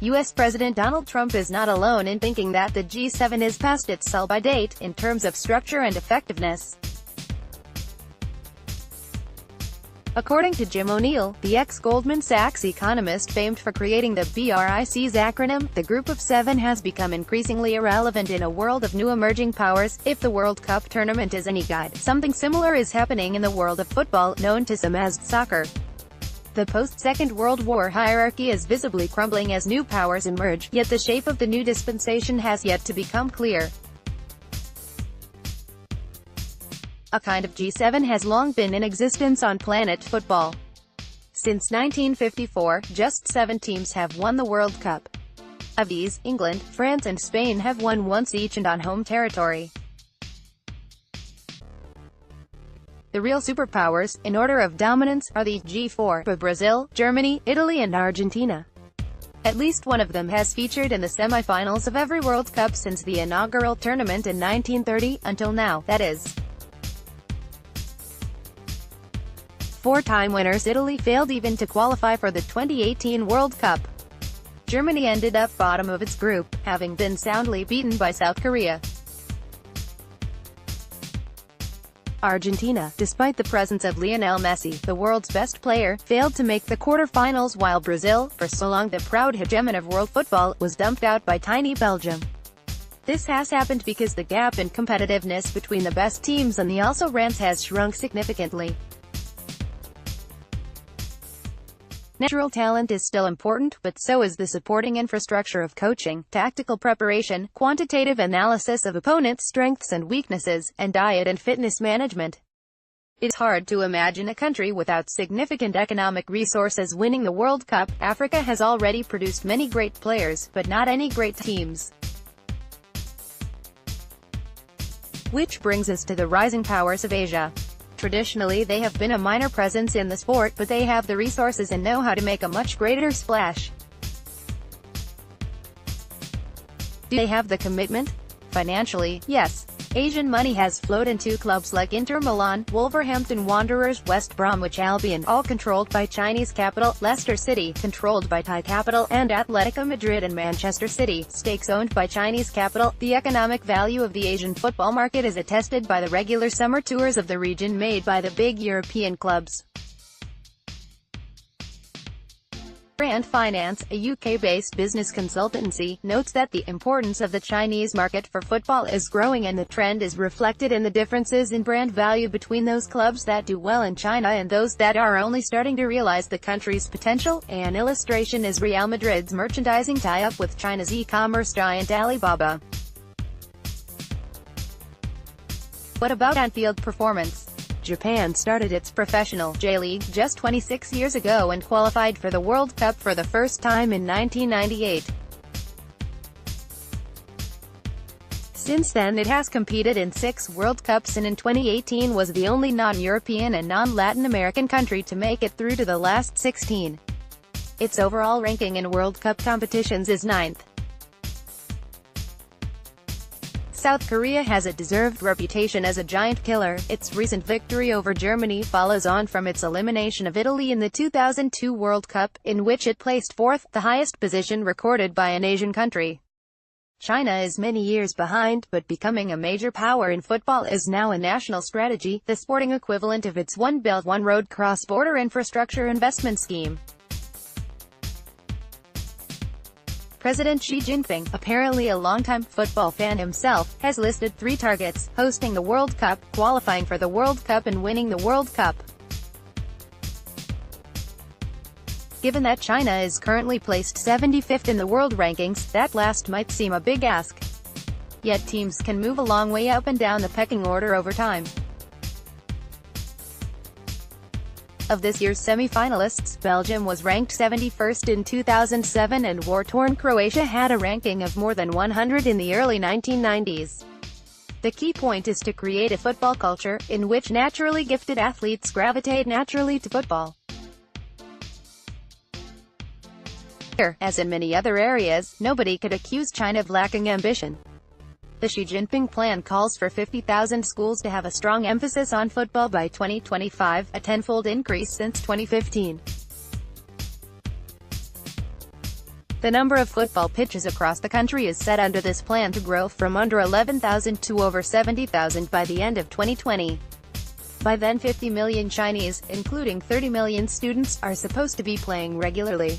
U.S. President Donald Trump is not alone in thinking that the G7 is past its sell-by date, in terms of structure and effectiveness. According to Jim O'Neill, the ex-Goldman Sachs economist famed for creating the BRICs acronym, the Group of Seven has become increasingly irrelevant in a world of new emerging powers. If the World Cup tournament is any guide, something similar is happening in the world of football, known to some as soccer. The post-Second World War hierarchy is visibly crumbling as new powers emerge, yet the shape of the new dispensation has yet to become clear. A kind of G7 has long been in existence on planet football. Since 1954, just 7 teams have won the World Cup. Of these, England, France and Spain have won once each and on home territory. The real superpowers, in order of dominance, are the G4, Brazil, Germany, Italy and Argentina. At least one of them has featured in the semi-finals of every World Cup since the inaugural tournament in 1930, until now, that is. 4-time winners Italy failed even to qualify for the 2018 World Cup. Germany ended up bottom of its group, having been soundly beaten by South Korea. Argentina, despite the presence of Lionel Messi, the world's best player, failed to make the quarter-finals, while Brazil, for so long the proud hegemon of world football, was dumped out by tiny Belgium. This has happened because the gap in competitiveness between the best teams and the also-rans has shrunk significantly. Natural talent is still important, but so is the supporting infrastructure of coaching, tactical preparation, quantitative analysis of opponents' strengths and weaknesses, and diet and fitness management. It's hard to imagine a country without significant economic resources winning the World Cup. Africa has already produced many great players, but not any great teams. Which brings us to the rising powers of Asia. Traditionally they have been a minor presence in the sport, but they have the resources and know how to make a much greater splash. Do they have the commitment? Financially, yes. Asian money has flowed into clubs like Inter Milan, Wolverhampton Wanderers, West Bromwich Albion, all controlled by Chinese capital, Leicester City, controlled by Thai capital, and Atletico Madrid and Manchester City, stakes owned by Chinese capital. The economic value of the Asian football market is attested by the regular summer tours of the region made by the big European clubs. Brand Finance, a UK-based business consultancy, notes that the importance of the Chinese market for football is growing, and the trend is reflected in the differences in brand value between those clubs that do well in China and those that are only starting to realize the country's potential. An illustration is Real Madrid's merchandising tie-up with China's e-commerce giant Alibaba. What about on-field performance? Japan started its professional J-League just 26 years ago and qualified for the World Cup for the first time in 1998. Since then it has competed in 6 World Cups and in 2018 was the only non-European and non-Latin American country to make it through to the last 16. Its overall ranking in World Cup competitions is 9th. South Korea has a deserved reputation as a giant killer. Its recent victory over Germany follows on from its elimination of Italy in the 2002 World Cup, in which it placed 4th, the highest position recorded by an Asian country. China is many years behind, but becoming a major power in football is now a national strategy, the sporting equivalent of its One Belt One Road cross-border infrastructure investment scheme. President Xi Jinping, apparently a longtime football fan himself, has listed 3 targets: hosting the World Cup, qualifying for the World Cup and winning the World Cup. Given that China is currently placed 75th in the world rankings, that last might seem a big ask. Yet teams can move a long way up and down the pecking order over time. Of this year's semi-finalists, Belgium was ranked 71st in 2007 and war-torn Croatia had a ranking of more than 100 in the early 1990s. The key point is to create a football culture, in which naturally gifted athletes gravitate naturally to football. Here, as in many other areas, nobody could accuse China of lacking ambition. The Xi Jinping plan calls for 50,000 schools to have a strong emphasis on football by 2025, a tenfold increase since 2015. The number of football pitches across the country is set under this plan to grow from under 11,000 to over 70,000 by the end of 2020. By then 50 million Chinese, including 30 million students, are supposed to be playing regularly.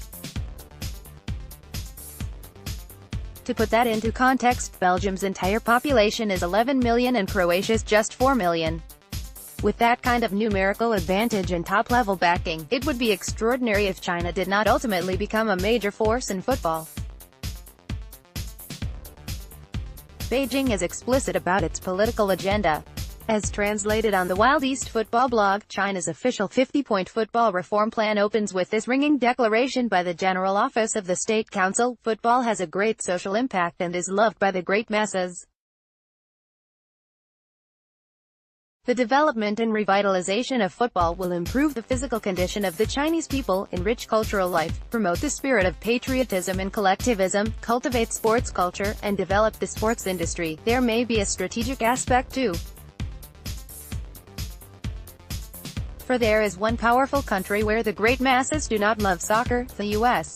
To put that into context, Belgium's entire population is 11 million and Croatia's just 4 million. With that kind of numerical advantage and top-level backing, it would be extraordinary if China did not ultimately become a major force in football. Beijing is explicit about its political agenda. As translated on the Wild East football blog, China's official 50-point football reform plan opens with this ringing declaration by the General Office of the State Council: "Football has a great social impact and is loved by the great masses. The development and revitalization of football will improve the physical condition of the Chinese people, enrich cultural life, promote the spirit of patriotism and collectivism, cultivate sports culture, and develop the sports industry." There may be a strategic aspect too. For there is one powerful country where the great masses do not love soccer: the U.S.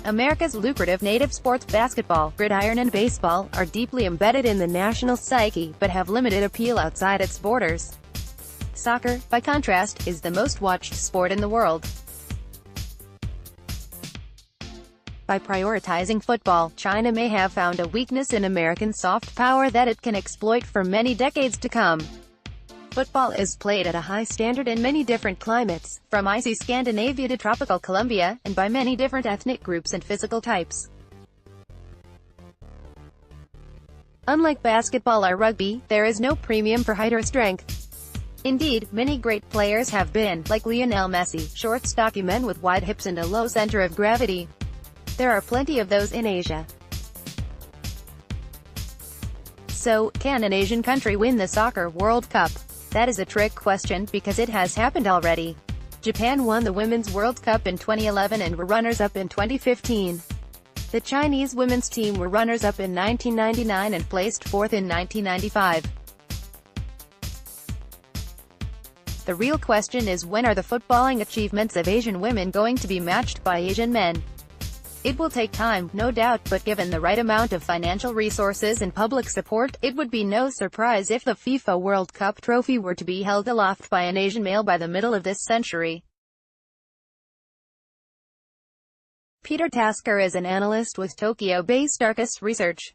America's lucrative native sports, basketball, gridiron and baseball, are deeply embedded in the national psyche, but have limited appeal outside its borders. Soccer, by contrast, is the most watched sport in the world. By prioritizing football, China may have found a weakness in American soft power that it can exploit for many decades to come. Football is played at a high standard in many different climates, from icy Scandinavia to tropical Colombia, and by many different ethnic groups and physical types. Unlike basketball or rugby, there is no premium for height or strength. Indeed, many great players have been, like Lionel Messi, short, stocky men with wide hips and a low center of gravity. There are plenty of those in Asia. So, can an Asian country win the Soccer World Cup? That is a trick question, because it has happened already. Japan won the Women's World Cup in 2011 and were runners-up in 2015. The Chinese women's team were runners-up in 1999 and placed fourth in 1995. The real question is, when are the footballing achievements of Asian women going to be matched by Asian men? It will take time, no doubt, but given the right amount of financial resources and public support, it would be no surprise if the FIFA World Cup trophy were to be held aloft by an Asian male by the middle of this century. Peter Tasker is an analyst with Tokyo-based Arcus Research.